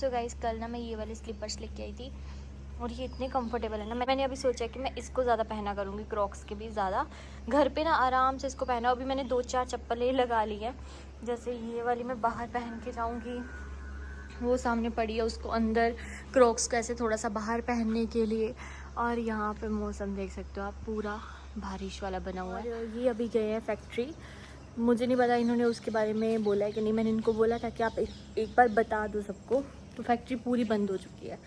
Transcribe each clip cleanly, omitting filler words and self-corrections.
So guys कल ना मैं ये वाले स्लीपर्स लेके आई थी और ये इतने कंफर्टेबल है ना। मैंने अभी सोचा कि मैं इसको ज़्यादा पहना करूँगी, क्रॉक्स के भी ज़्यादा। घर पे ना आराम से इसको पहना। अभी मैंने 2-4 चप्पलें लगा ली हैं। जैसे ये वाली मैं बाहर पहन के जाऊँगी, वो सामने पड़ी है, उसको अंदर, क्रॉक्स को ऐसे थोड़ा सा बाहर पहनने के लिए। और यहाँ पे मौसम देख सकते हो आप, पूरा बारिश वाला बना हुआ है। और ये अभी गए हैं फैक्ट्री। मुझे नहीं पता इन्होंने उसके बारे में बोला है कि नहीं। मैंने इनको बोला था कि आप एक बार बता दो सबको। तो फैक्ट्री पूरी बंद हो चुकी है।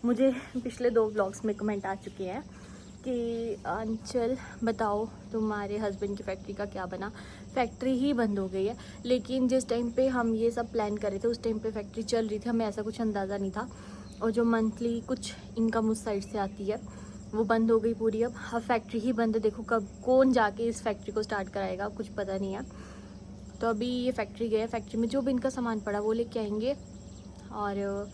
मुझे पिछले 2 व्लॉग्स में कमेंट आ चुके हैं कि अंचल बताओ तुम्हारे हस्बैंड की फैक्ट्री का क्या बना। फैक्ट्री ही बंद हो गई है। लेकिन जिस टाइम पे हम ये सब प्लान कर रहे थे उस टाइम पे फैक्ट्री चल रही थी, हमें ऐसा कुछ अंदाज़ा नहीं था। और जो मंथली कुछ इनकम उस साइड से आती है वो बंद हो गई पूरी। अब फैक्ट्री ही बंद है। देखो कब कौन जाके इस फैक्ट्री को स्टार्ट कराएगा, कुछ पता नहीं है। तो अभी ये फैक्ट्री गए, फैक्ट्री में जो भी इनका सामान पड़ा वो लेके आएंगे। और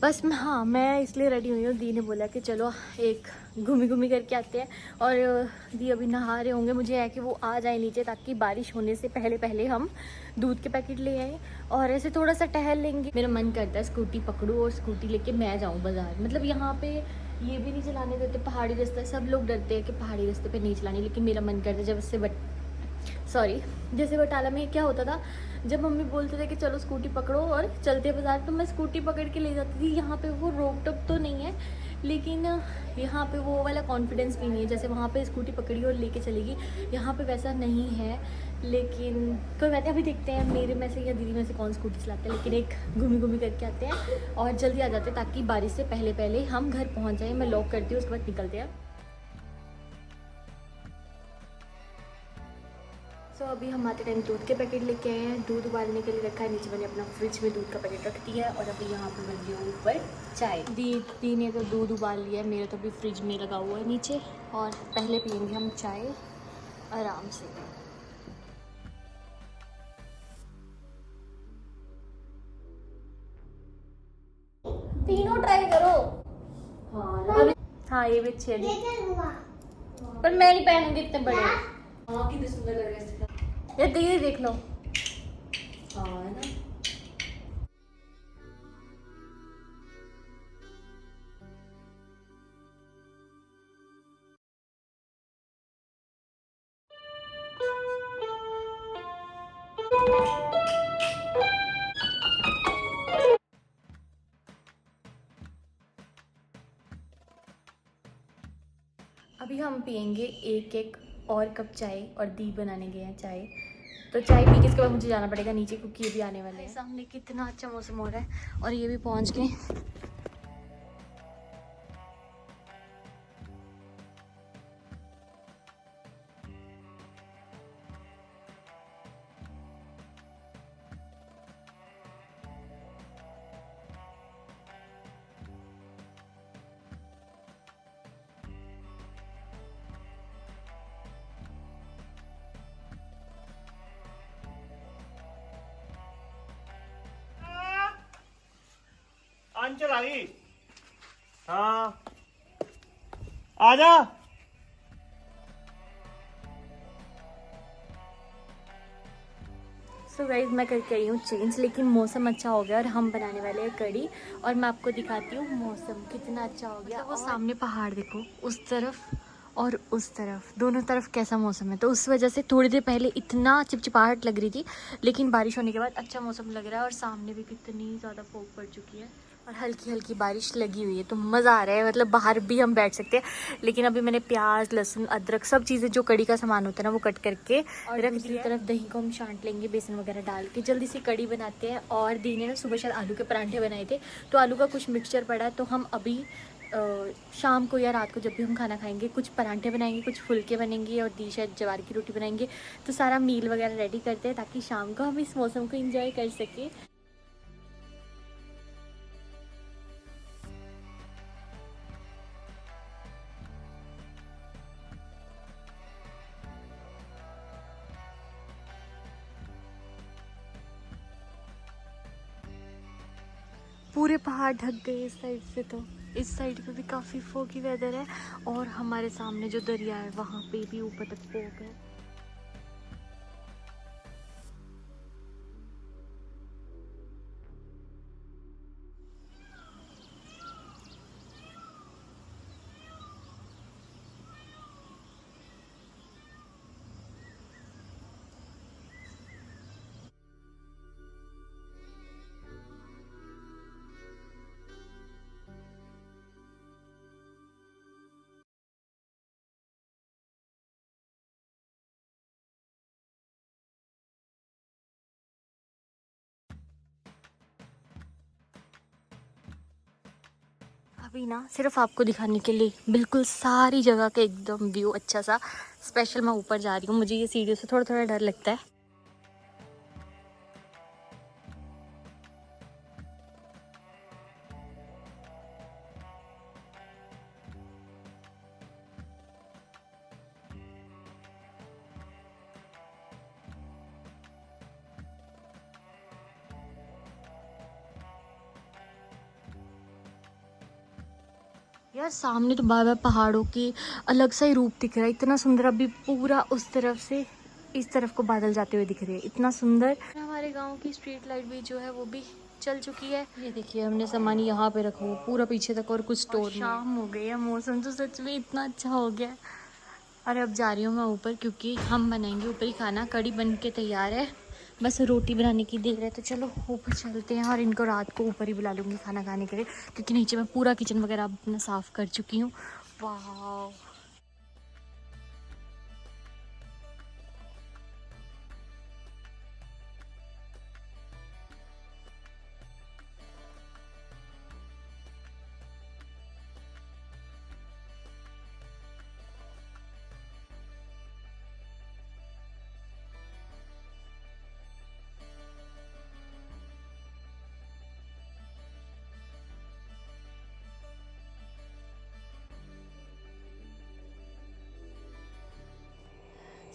बस मैं इसलिए रेडी हुई हूँ। दी ने बोला कि चलो एक घूमी करके आते हैं। और दी अभी नहा रहे होंगे। मुझे है कि वो आ जाए नीचे ताकि बारिश होने से पहले पहले हम दूध के पैकेट ले आए और ऐसे थोड़ा सा टहल लेंगे। मेरा मन करता है स्कूटी पकड़ूँ और स्कूटी लेके मैं जाऊँ बाज़ार। मतलब यहाँ पे ये भी नहीं चलाने देते, पहाड़ी रास्ता, सब लोग डरते हैं कि पहाड़ी रास्ते पे नहीं चलानी। लेकिन मेरा मन करता है जैसे बटाला में क्या होता था, जब मम्मी बोलते थे कि चलो स्कूटी पकड़ो और चलते बाज़ार, तो मैं स्कूटी पकड़ के ले जाती थी। यहाँ पे वो रोक टोक तो नहीं है, लेकिन यहाँ पे वो वाला कॉन्फिडेंस भी नहीं है। जैसे वहाँ पे स्कूटी पकड़ी और लेके चलेगी, यहाँ पे वैसा नहीं है। लेकिन कोई बात नहीं, अभी देखते हैं मेरे में से या दीदी में से कौन स्कूटी चलाते हैं। लेकिन एक घूमी करके आते हैं और जल्दी आ जाते हैं ताकि बारिश से पहले पहले हम घर पहुँच जाएँ। मैं लॉक करती हूँ, उसके बाद निकलते हैं। सो अभी हम आते टाइम दूध के पैकेट लेके आए हैं। दूध उबालने के लिए रखा है नीचे। मैंने अपना फ्रिज में दूध का पैकेट रख दिया है और अभी यहाँ पे बन रही है ऊपर चाय। दी ने तो दूध उबाल लिया है, मेरा तो अभी फ्रिज में लगा हुआ है नीचे। और पहले पियेंगे हम चाय आराम से। तीनों ट्राई करो। हाँ ये भी अच्छी है पर मैं नहीं पहनूंगी इतने बड़े। हाँ कितने सुंदर लग रहे हैं। ये दीदी देख लो। हाँ है ना। अभी हम पियेंगे एक और कप चाय और दी बनाने गए हैं चाय। तो चाय पी के इसके बाद मुझे जाना पड़ेगा नीचे क्योंकि ये भी आने वाले हैं। सामने कितना अच्छा मौसम हो रहा है और ये भी पहुंच गए। अंचल आई। हाँ आजा। सो गाइज मैं करके आई हूँ चेंज, लेकिन मौसम अच्छा हो गया और हम बनाने वाले हैं कढ़ी। और मैं आपको दिखाती हूँ मौसम कितना अच्छा हो गया। वो सामने पहाड़ देखो, उस तरफ और उस तरफ, दोनों तरफ कैसा मौसम है। तो उस वजह से थोड़ी देर पहले इतना चिपचिपाहट लग रही थी, लेकिन बारिश होने के बाद अच्छा मौसम लग रहा है। और सामने भी कितनी ज़्यादा फोग पड़ चुकी है और हल्की हल्की बारिश लगी हुई है। तो मज़ा आ रहा है, मतलब बाहर भी हम बैठ सकते हैं। लेकिन अभी मैंने प्याज, लहसुन, अदरक, सब चीज़ें जो कड़ी का सामान होता है ना वो कट करके रख दी। दूसरी तरफ दही को हम छांट लेंगे बेसन वगैरह डाल के, जल्दी से कड़ी बनाते हैं। और दी ने ना सुबह शायद आलू के परांठे बनाए थे, तो आलू का कुछ मिक्सचर पड़ा है। तो हम अभी शाम को या रात को जब भी हम खाना खाएंगे, कुछ परांठे बनाएंगे, कुछ फुलके बनेंगे और दी शायद ज्वार की रोटी बनाएंगे। तो सारा मील वगैरह रेडी करते हैं ताकि शाम को हम इस मौसम को इंजॉय कर सकें। पूरे पहाड़ ढक गए इस साइड से। तो इस साइड पे भी काफ़ी फोगी वेदर है और हमारे सामने जो दरिया है वहाँ पे भी ऊपर तक फोग है। अभी ना सिर्फ आपको दिखाने के लिए बिल्कुल सारी जगह का एकदम व्यू अच्छा सा स्पेशल मैं ऊपर जा रही हूँ। मुझे ये सीढ़ियों से थोड़ा थोड़ा डर लगता है। यार सामने तो बार बार पहाड़ों की अलग सा ही रूप दिख रहा है, इतना सुंदर। अभी पूरा उस तरफ से इस तरफ को बादल जाते हुए दिख रहे हैं, इतना सुंदर। हमारे गांव की स्ट्रीट लाइट भी जो है वो भी चल चुकी है। ये देखिए हमने सामान यहाँ पे रखा हुआ पूरा पीछे तक और कुछ स्टोर। शाम हो गई है, मौसम तो सच में इतना अच्छा हो गया है। अरे अब जा रही हूँ मैं ऊपर क्योंकि हम बनाएंगे ऊपर ही खाना। कढ़ी बन के तैयार है, बस रोटी बनाने की देर है। तो चलो ऊपर चलते हैं और इनको रात को ऊपर ही बुला लूँगी खाना खाने के लिए, क्योंकि नीचे मैं पूरा किचन वगैरह अपना साफ़ कर चुकी हूँ। वाह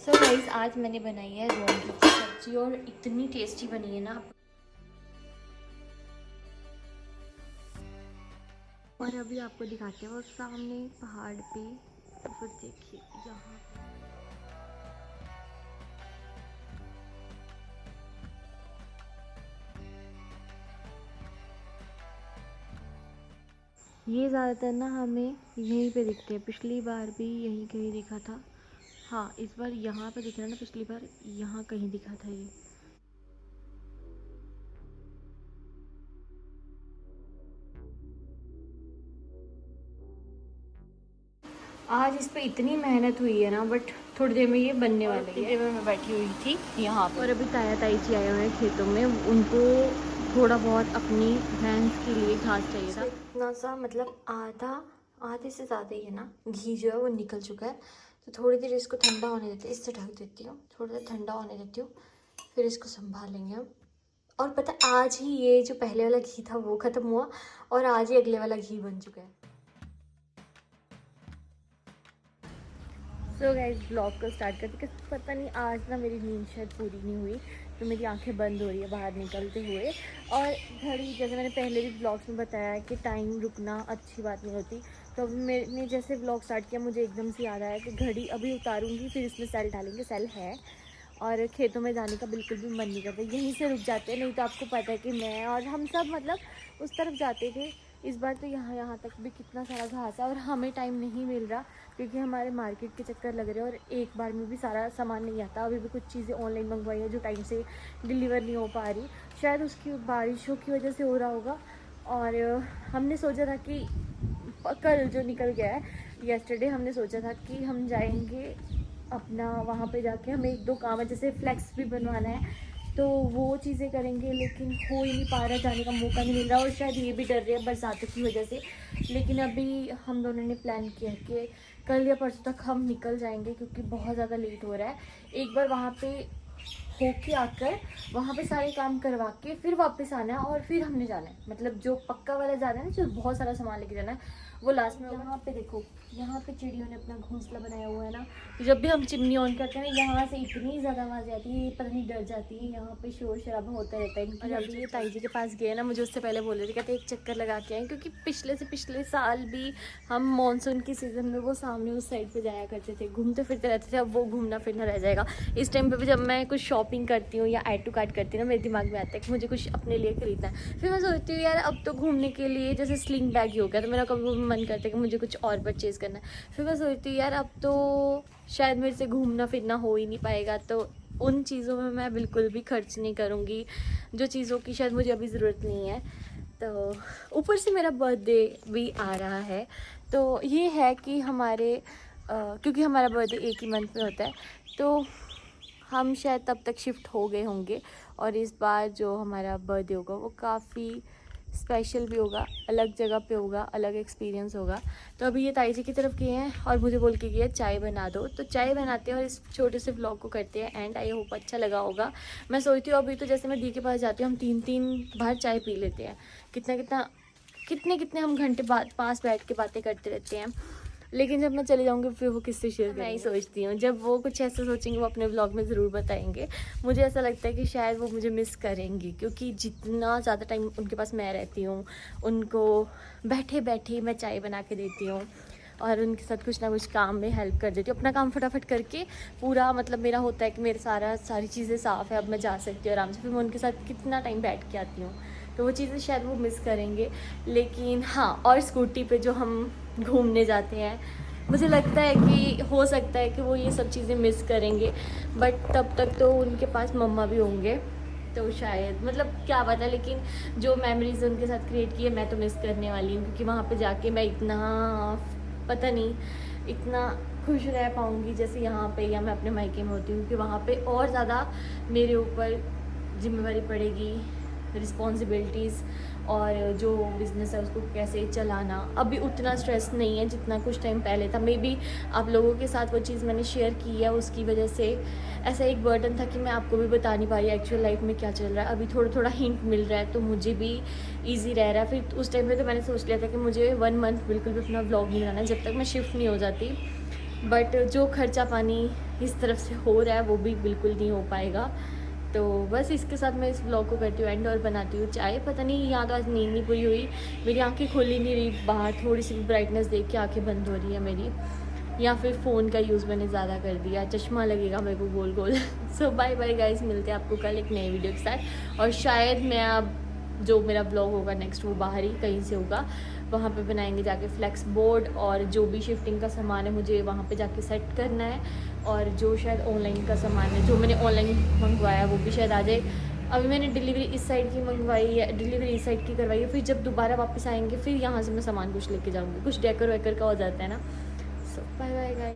सो गाइस आज मैंने बनाई है रोंगी की सब्जी और इतनी टेस्टी बनी है ना। और अभी आपको दिखाते हैं वो सामने पहाड़ पे, तो फिर देखिए यहाँ ये ज़्यादातर ना हमें यहीं पे दिखते हैं। पिछली बार भी यहीं कहीं दिखा था। हाँ इस बार यहाँ पे दिख रहा है ना, पिछली बार यहाँ कहीं दिखा था ये। आज इस पे इतनी मेहनत हुई है ना, बट थोड़ी देर में ये बनने वाली है। मैं बैठी हुई थी यहाँ पर और अभी ताया ताई जी आए हुए हैं खेतों में, उनको थोड़ा बहुत अपनी भैंस के लिए घास चाहिए था। इतना सा मतलब आधे से ज़्यादा ही है ना घी जो है वो निकल चुका है। तो थोड़ी देर इसको ठंडा होने देते हैं, इससे ढक देती हूँ, थोड़ा देर ठंडा होने देती हूँ, फिर इसको संभालेंगे हम। और पता है आज ही ये जो पहले वाला घी था वो ख़त्म हुआ और आज ही अगले वाला घी बन चुका है। सो गाइस ब्लॉग को स्टार्ट करते, पता नहीं आज ना मेरी नींद शायद पूरी नहीं हुई, तो मेरी आंखें बंद हो रही है बाहर निकलते हुए। और घड़ी, जैसे मैंने पहले भी ब्लॉग्स में बताया कि टाइम रुकना अच्छी बात नहीं होती, तो अभी मैंने जैसे ब्लॉग स्टार्ट किया मुझे एकदम से याद आया कि घड़ी अभी उतारूँगी, फिर इसमें सेल डालेंगे, सेल है। और खेतों में जाने का बिल्कुल भी मन नहीं करता, यहीं से रुक जाते हैं। नहीं तो आपको पता है कि मैं और हम सब मतलब उस तरफ जाते थे। इस बार तो यहाँ तक भी कितना सारा घास है और हमें टाइम नहीं मिल रहा क्योंकि हमारे मार्केट के चक्कर लग रहे हैं और एक बार में भी सारा सामान नहीं आता। अभी भी कुछ चीज़ें ऑनलाइन मंगवाई है जो टाइम से डिलीवर नहीं हो पा रही, शायद उसकी बारिशों की वजह से हो रहा होगा। और हमने सोचा था कि कल जो निकल गया है येस्टरडे, हमने सोचा था कि हम जाएंगे अपना वहाँ पे जाके, हमें एक दो काम है जैसे फ्लैक्स भी बनवाना है तो वो चीज़ें करेंगे, लेकिन हो ही नहीं पा रहा, जाने का मौका नहीं मिल रहा। और शायद ये भी डर रहे हैं बरसातों की वजह से। लेकिन अभी हम दोनों ने प्लान किया कि कल या परसों तक हम निकल जाएंगे क्योंकि बहुत ज़्यादा लेट हो रहा है। एक बार वहाँ पे होके आकर वहाँ पे सारे काम करवा के फिर वापस आना है और फिर हमने जाना है, मतलब जो पक्का वाला जाना है ना, जो बहुत सारा सामान लेके जाना है वो लास्ट में। यहाँ पे देखो, यहाँ पे चिड़ियों ने अपना घोंसला बनाया हुआ है ना। जब भी हम चिमनी ऑन करते हैं ना यहाँ से इतनी ज़्यादा आवाज़ आती है, पता नहीं डर जाती है। यहाँ पे शोर शराबा होता रहता है। और अभी ये ताई जी के पास गए ना, मुझे उससे पहले बोल रहे थे कहते एक चक्कर लगा के आए, क्योंकि पिछले से पिछले साल भी हम मानसून की सीज़न में वो सामने उस साइड पे जाया करते थे, घूमते फिरते रहते थे। अब वो घूमना फिरना रह जाएगा। इस टाइम पे भी जब मैं कुछ शॉपिंग करती हूँ या ऐड टू कार्ट करती हूँ ना, मेरे दिमाग में आता है कि मुझे कुछ अपने लिए खरीदना है। फिर मैं सोचती हूँ यार अब तो घूमने के लिए जैसे स्लिंग बैग ही हो गया, तो मेरा कभी मन करता है कि मुझे कुछ और परचेज़ करना है। फिर मैं सोचती हूँ यार अब तो शायद मेरे से घूमना फिरना हो ही नहीं पाएगा, तो उन चीज़ों में मैं बिल्कुल भी खर्च नहीं करूँगी जो चीज़ों की शायद मुझे अभी ज़रूरत नहीं है। तो ऊपर से मेरा बर्थडे भी आ रहा है, तो ये है कि हमारे क्योंकि हमारा बर्थडे एक ही मंथ में होता है, तो हम शायद तब तक शिफ्ट हो गए होंगे। और इस बार जो हमारा बर्थडे होगा वो काफ़ी स्पेशल भी होगा, अलग जगह पे होगा, अलग एक्सपीरियंस होगा। तो अभी ये ताई जी की तरफ गए हैं और मुझे बोल के गए चाय बना दो, तो चाय बनाते हैं और इस छोटे से व्लॉग को करते हैं एंड। आई होप अच्छा लगा होगा। मैं सोचती हूँ अभी तो जैसे मैं दी के पास जाती हूँ, हम 3-3 बार चाय पी लेते हैं। कितने हम घंटे बाद पास बैठ के बातें करते रहते हैं, लेकिन जब मैं चले जाऊँगी फिर वो किससे शेयर करेंगे। मैं ही सोचती हूँ जब वो कुछ ऐसा सोचेंगे वो अपने ब्लॉग में ज़रूर बताएंगे। मुझे ऐसा लगता है कि शायद वो मुझे मिस करेंगी, क्योंकि जितना ज़्यादा टाइम उनके पास मैं रहती हूँ, उनको बैठे बैठे मैं चाय बना के देती हूँ और उनके साथ कुछ ना कुछ काम में हेल्प कर देती हूँ। अपना काम फटाफट करके पूरा मतलब मेरा होता है कि मेरे सारी चीज़ें साफ़ है, अब मैं जा सकती हूँ आराम से। फिर मैं उनके साथ कितना टाइम बैठ के आती हूँ, तो वो चीज़ें शायद वो मिस करेंगे। लेकिन हाँ, और स्कूटी पे जो हम घूमने जाते हैं, मुझे लगता है कि हो सकता है कि वो ये सब चीज़ें मिस करेंगे, बट तब तक तो उनके पास मम्मा भी होंगे, तो शायद मतलब क्या पता। लेकिन जो मेमोरीज उनके साथ क्रिएट की है मैं तो मिस करने वाली हूँ, क्योंकि वहाँ पे जाके मैं इतना पता नहीं इतना खुश रह पाऊँगी जैसे यहाँ पे या मैं अपने मायके में होती हूँ, कि वहाँ पे और ज़्यादा मेरे ऊपर जिम्मेवारी पड़ेगी, रिस्पॉन्सिबिलिटीज़, और जो बिज़नेस है उसको कैसे चलाना। अभी उतना स्ट्रेस नहीं है जितना कुछ टाइम पहले था। मे बी आप लोगों के साथ वो चीज़ मैंने शेयर की है, उसकी वजह से ऐसा एक बर्डन था कि मैं आपको भी बता नहीं पा रही एक्चुअल लाइफ में क्या चल रहा है। अभी थोड़ा थोड़ा हिंट मिल रहा है तो मुझे भी ईजी रह रहा है। फिर उस टाइम पे तो मैंने सोच लिया था कि मुझे 1 मंथ बिल्कुल भी अपना व्लॉग नहीं बनाना जब तक मैं शिफ्ट नहीं हो जाती, बट जो खर्चा पानी इस तरफ से हो रहा है वो भी बिल्कुल नहीं हो पाएगा। तो बस इसके साथ मैं इस ब्लॉग को करती हूँ एंड और बनाती हूँ चाय। पता नहीं यहाँ तो आज नींद नहीं पूरी हुई, मेरी आंखें खुली नहीं रही, बाहर थोड़ी सी ब्राइटनेस देख के आंखें बंद हो रही है मेरी, या फिर फ़ोन का यूज़ मैंने ज़्यादा कर दिया, चश्मा लगेगा मेरे को गोल गोल। सो बाय बाय गाइस, मिलते हैं आपको कल एक नए वीडियो के साथ। और शायद मैं अब जो मेरा ब्लॉग होगा नेक्स्ट वो बाहर ही कहीं से होगा, वहाँ पे बनाएंगे जाके फ्लेक्स बोर्ड, और जो भी शिफ्टिंग का सामान है मुझे वहाँ पे जाके सेट करना है, और जो शायद ऑनलाइन का सामान है जो मैंने ऑनलाइन मंगवाया वो भी शायद आ जाए। अभी मैंने डिलीवरी इस साइड की मंगवाई है, डिलीवरी इस साइड की करवाई है, फिर जब दोबारा वापस आएंगे फिर यहाँ से मैं सामान कुछ लेके जाऊँगी, कुछ डेकर वेकर का हो जाता है ना। सो बाय बाय गाइस।